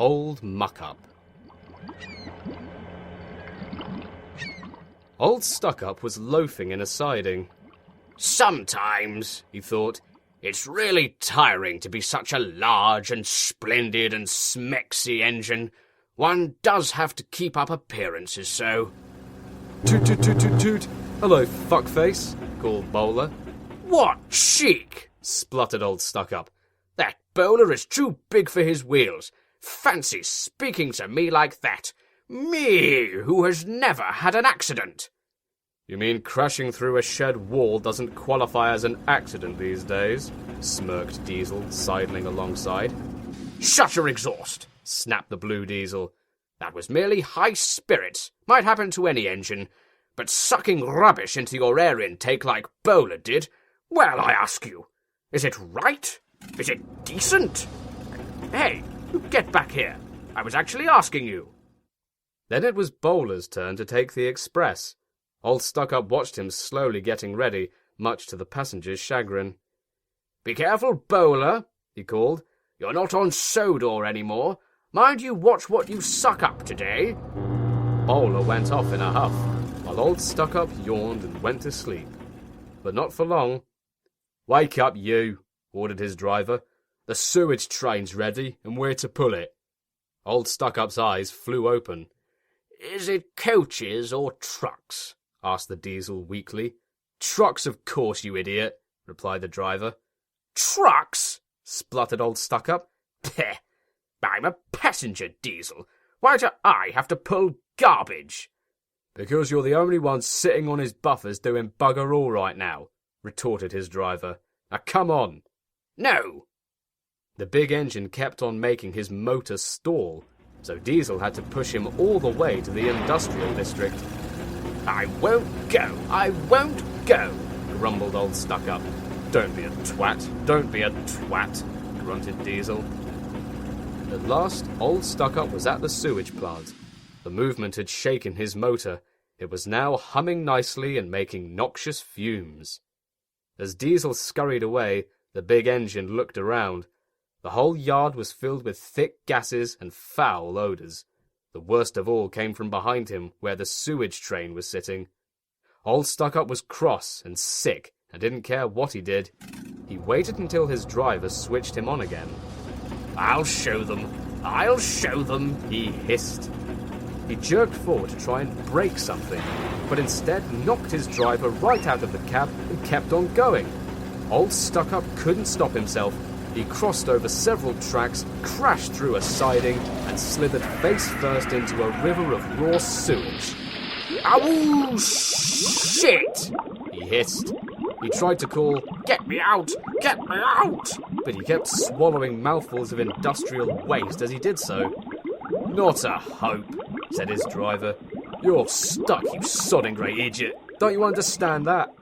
Old Muck Up. Old Stuck-Up was loafing in a siding. Sometimes, he thought, it's really tiring to be such a large and splendid and smexy engine. One does have to keep up appearances so. Toot toot toot toot toot. Hello, fuckface, called Bowler. What cheek, spluttered Old Stuck-Up. That bowler is too big for his wheels. Fancy speaking to me like that. Me, who has never had an accident. You mean crashing through a shed wall doesn't qualify as an accident these days? Smirked Diesel, sidling alongside. Shut your exhaust, snapped the Blue Diesel. That was merely high spirits. Might happen to any engine. But sucking rubbish into your air intake like Bowler did, well, I ask you, is it right? Is it decent? Hey, get back here. I was actually asking you. Then it was Bowler's turn to take the express. Old Stuck-Up watched him slowly getting ready, much to the passengers' chagrin. Be careful, Bowler, he called. You're not on Sodor anymore. Mind you watch what you suck up today. Bowler went off in a huff, while Old Stuck-Up yawned and went to sleep. But not for long. Wake up, you, ordered his driver. The sewage train's ready, and we're to pull it. Old Stuck-Up's eyes flew open. Is it coaches or trucks? Asked the Diesel weakly. Trucks, of course, you idiot, replied the driver. Trucks? Spluttered Old Stuck-Up. Peh! I'm a passenger, Diesel. Why do I have to pull garbage? Because you're the only one sitting on his buffers doing bugger all right now, retorted his driver. Now come on. No. The big engine kept on making his motor stall, so Diesel had to push him all the way to the industrial district. I won't go, grumbled Old Stuck-Up. Don't be a twat, grunted Diesel. At last, Old Stuck-Up was at the sewage plant. The movement had shaken his motor. It was now humming nicely and making noxious fumes. As Diesel scurried away, the big engine looked around. The whole yard was filled with thick gases and foul odours. The worst of all came from behind him, where the sewage train was sitting. Old Stuck-Up was cross and sick and didn't care what he did. He waited until his driver switched him on again. I'll show them, he hissed. He jerked forward to try and break something, but instead knocked his driver right out of the cab and kept on going. Old Stuck-Up couldn't stop himself. He crossed over several tracks, crashed through a siding, and slithered face first into a river of raw sewage. Ow, shit! He hissed. He tried to call, Get me out! but he kept swallowing mouthfuls of industrial waste as he did so. Not a hope, said his driver. You're stuck, you sodding great idiot. Don't you understand that?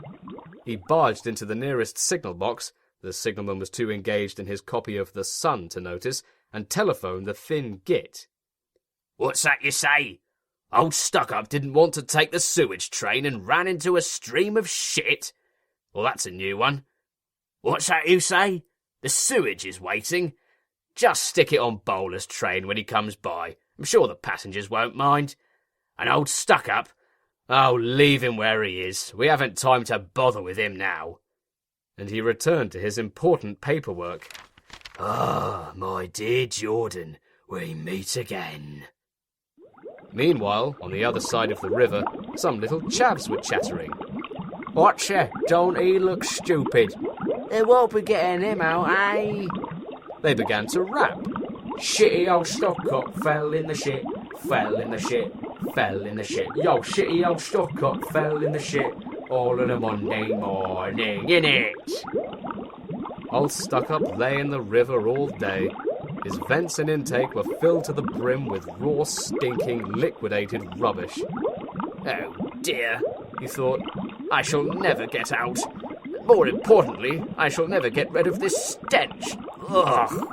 He barged into the nearest signal box. The signalman was too engaged in his copy of The Sun to notice, and telephoned the thin git. What's that you say? Old Stuck-Up didn't want to take the sewage train and ran into a stream of shit? Well, that's a new one. What's that you say? The sewage is waiting? Just stick it on Bowler's train when he comes by. I'm sure the passengers won't mind. And Old Stuck-Up? Oh, leave him where he is. We haven't time to bother with him now. And he returned to his important paperwork. Ah, my dear Jordan, we meet again. Meanwhile, on the other side of the river, some little chavs were chattering. Watcha, don't he look stupid? They won't be getting him out, eh? They began to rap. Shitty old Stuck-Up fell in the shit, fell in the shit, fell in the shit. Yo, shitty old Stuck-Up fell in the shit. All on a Monday morning, innit? Old Stuck-Up lay in the river all day. His vents and intake were filled to the brim with raw, stinking, liquidated rubbish. Oh dear, he thought. I shall never get out. More importantly, I shall never get rid of this stench. Ugh.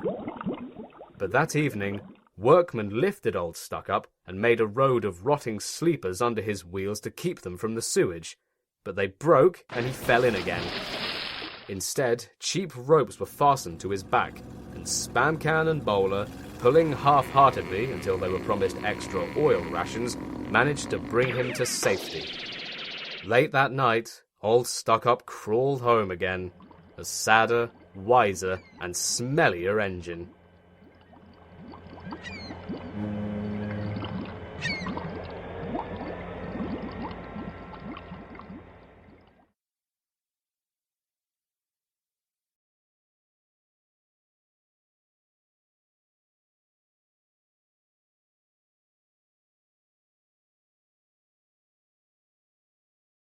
But that evening, workmen lifted Old Stuck-Up and made a road of rotting sleepers under his wheels to keep them from the sewage. But they broke and he fell in again. Instead, cheap ropes were fastened to his back, and Spam Can and Bowler pulling half-heartedly until they were promised extra oil rations, managed to bring him to safety. Late that night, Old Stuck Up crawled home again, a sadder, wiser, and smellier engine.